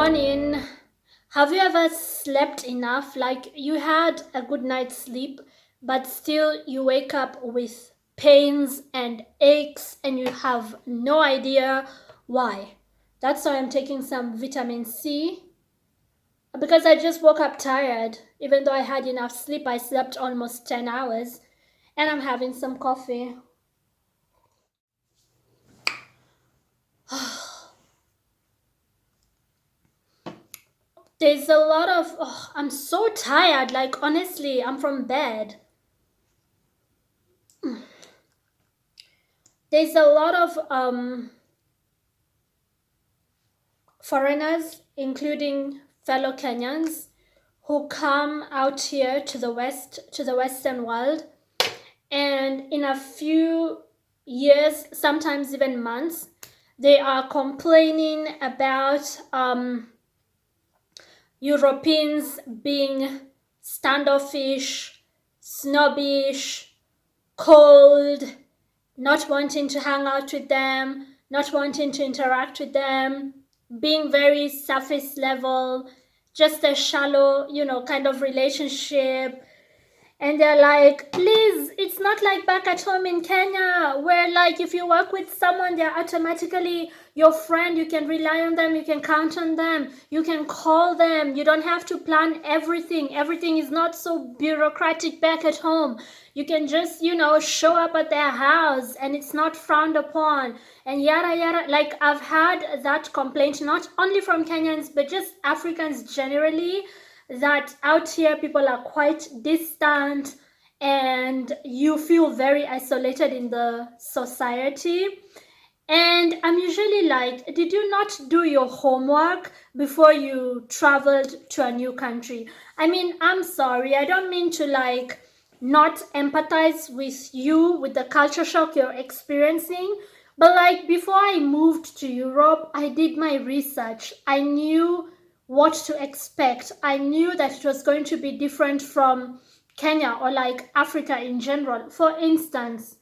morning. Have you ever slept enough? Like you had a good night's sleep, but still you wake up with pains and aches and you have no idea why. That's why I'm taking some vitamin C because I just woke up tired. Even though I had enough sleep, I slept almost 10 hours and I'm having some coffee. There's a lot of, I'm so tired. Like, honestly, I'm from bed. There's a lot of foreigners, including fellow Kenyans, who come out here to the West, to the Western world. And in a few years, sometimes even months, they are complaining about Europeans being standoffish, snobbish, cold, not wanting to hang out with them, not wanting to interact with them, being very surface level, just a shallow, kind of relationship. And they're like, please, it's not like back at home in Kenya, where like if you work with someone, they're automatically your friend. You can rely on them, you can count on them, you can call them. You don't have to plan everything. Everything is not so bureaucratic back at home. You can just, show up at their house and it's not frowned upon and yada yada. Like I've had that complaint not only from Kenyans, but just Africans generally, that out here people are quite distant and you feel very isolated in the society. And I'm usually like, did you not do your homework before you traveled to a new country? I mean, I'm sorry, I don't mean to like not empathize with you with the culture shock you're experiencing, but like before I moved to Europe, I did my research. I knew what to expect. I knew that it was going to be different from Kenya or like Africa in general. For instance,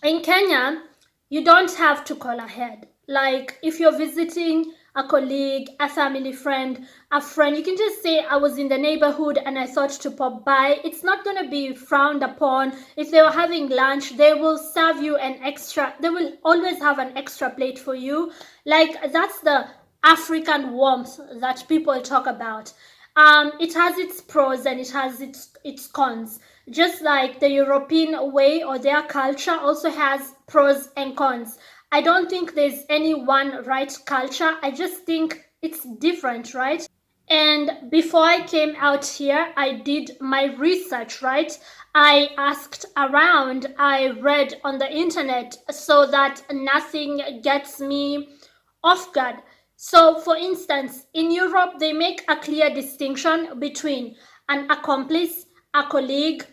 in Kenya, you don't have to call ahead. Like if you're visiting a colleague, a family friend, a friend, you can just say, I was in the neighborhood and I thought to pop by. It's not going to be frowned upon. If they were having lunch, they will serve you an extra, they will always have an extra plate for you. Like that's the African warmth that people talk about. It has its pros and it has its cons. Just like the European way or their culture also has pros and cons. I don't think there's any one right culture. I just think it's different, right? And before I came out here, I did my research, right? I asked around, I read on the internet so that nothing gets me off guard. So, for instance, in Europe, they make a clear distinction between an accomplice, a colleague,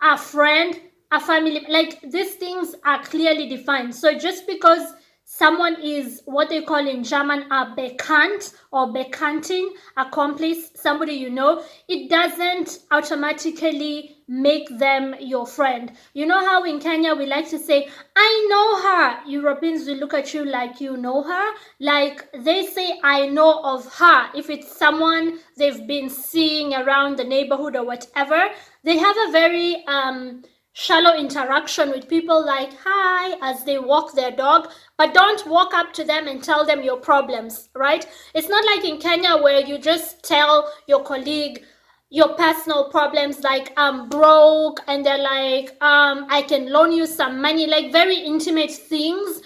a friend, a family. Like these things are clearly defined. So, just because someone is what they call in German a bekannt or Bekanntin, accomplice, somebody you know, it doesn't automatically make them your friend. You know how in Kenya we like to say, I know her. Europeans will look at you like you know her. Like they say, I know of her. If it's someone they've been seeing around the neighborhood or whatever, they have a very shallow interaction with people like hi as they walk their dog, but don't walk up to them and tell them your problems, right? It's not like in Kenya where you just tell your colleague your personal problems, like I'm broke, and they're like I can loan you some money, like very intimate things.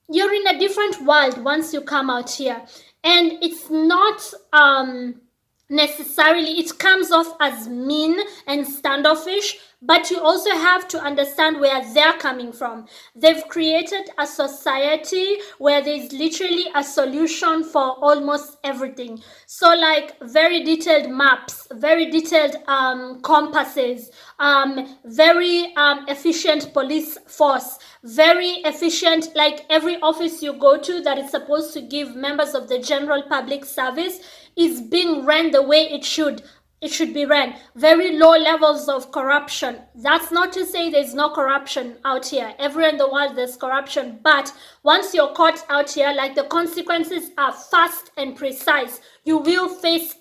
You're in a different world once you come out here, and it's not necessarily, it comes off as mean and standoffish, but you also have to understand where they're coming from. They've created a society where there's literally a solution for almost everything. So like very detailed maps, very detailed compasses, very efficient police force, very efficient, like every office you go to that is supposed to give members of the general public service is being run the way it should. it should be ran. Very low levels of corruption. That's not to say there's no corruption out here. Everywhere in the world there's corruption. But once you're caught out here, like, the consequences are fast and precise. You will face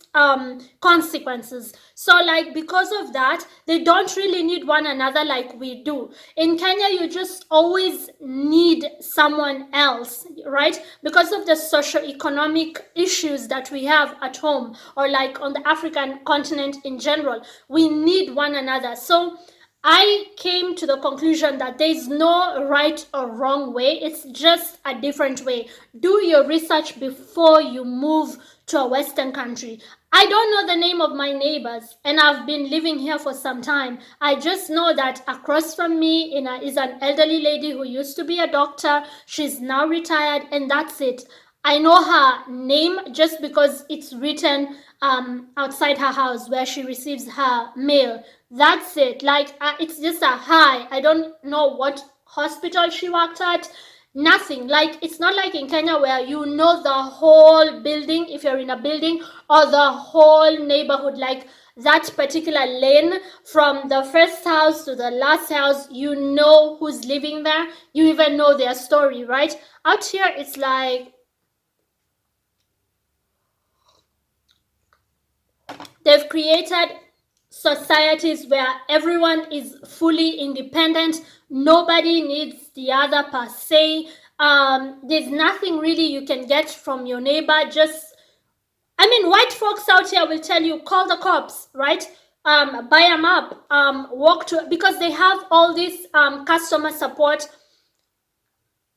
consequences. So, like, because of that, they don't really need one another like we do. In Kenya, you just always need someone else, right? Because of the socio-economic issues that we have at home, or like on the African continent in general, we need one another. So I came to the conclusion that there's no right or wrong way. It's just a different way. Do your research before you move to a Western country. I don't know the name of my neighbors, and I've been living here for some time. I just know that across from me is an elderly lady who used to be a doctor. She's now retired, and that's it. I know her name just because it's written outside her house where she receives her mail. That's it. Like, it's just a hi. I don't know what hospital she worked at. Nothing. Like, it's not like in Kenya where you know the whole building if you're in a building, or the whole neighborhood, like that particular lane from the first house to the last house. You know who's living there. You even know their story, right? Out here, it's like they've created societies where everyone is fully independent. Nobody needs the other per se. There's nothing really you can get from your neighbor. White folks out here will tell you, call the cops, right? Buy them up, because they have all this customer support,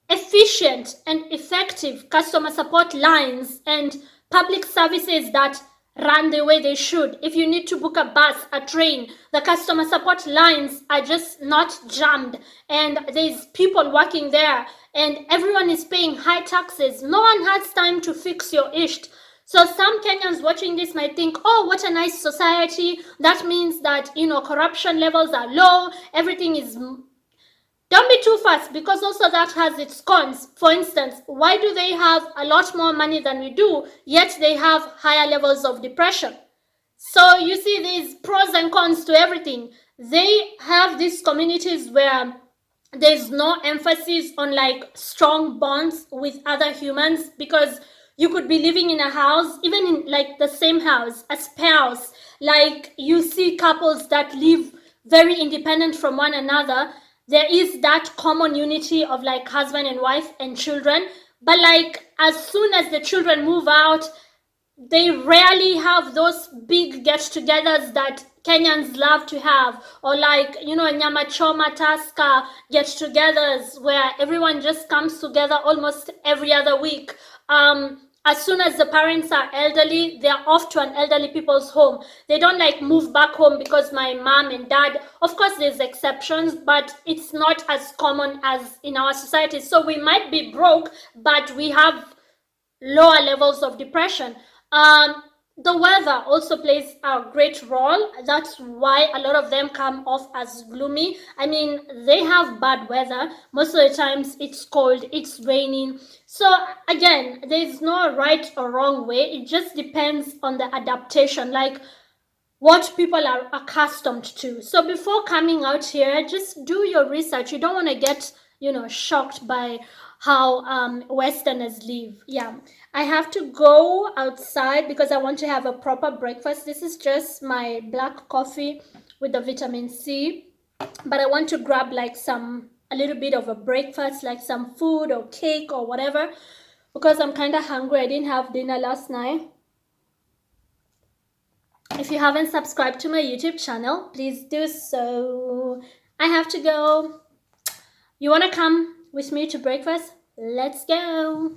efficient and effective customer support lines and public services that run the way they should. If you need to book a bus, a train, the customer support lines are just not jammed, and there's people working there, and everyone is paying high taxes. No one has time to fix your ish. So some Kenyans watching this might think, oh, what a nice society. That means that, corruption levels are low, everything is... Don't be too fast, because also that has its cons. For instance, why do they have a lot more money than we do, yet they have higher levels of depression? So you see, there's pros and cons to everything. They have these communities where there's no emphasis on like strong bonds with other humans, because you could be living in a house, even in like the same house, a spouse. Like, you see couples that live very independent from one another. There is that common unity of like husband and wife and children. But like, as soon as the children move out, they rarely have those big get-togethers that Kenyans love to have, or like, Nyama Choma Taska get-togethers where everyone just comes together almost every other week. As soon as the parents are elderly, they're off to an elderly people's home. They don't like move back home because my mom and dad, of course there's exceptions, but it's not as common as in our society. So we might be broke, but we have lower levels of depression. The weather also plays a great role. That's why a lot of them come off as gloomy. I mean, they have bad weather. Most of the times it's cold, it's raining. So again, there's no right or wrong way. It just depends on the adaptation, like what people are accustomed to. So before coming out here, just do your research. You don't want to get, shocked by how Westerners live. Yeah, I have to go outside because I want to have a proper breakfast. This is just my black coffee with the vitamin C, but I want to grab like a little bit of a breakfast, like some food or cake or whatever, because I'm kind of hungry. I didn't have dinner last night. If you haven't subscribed to my YouTube channel, please do so. I have to go. You want to come with me to breakfast? Let's go.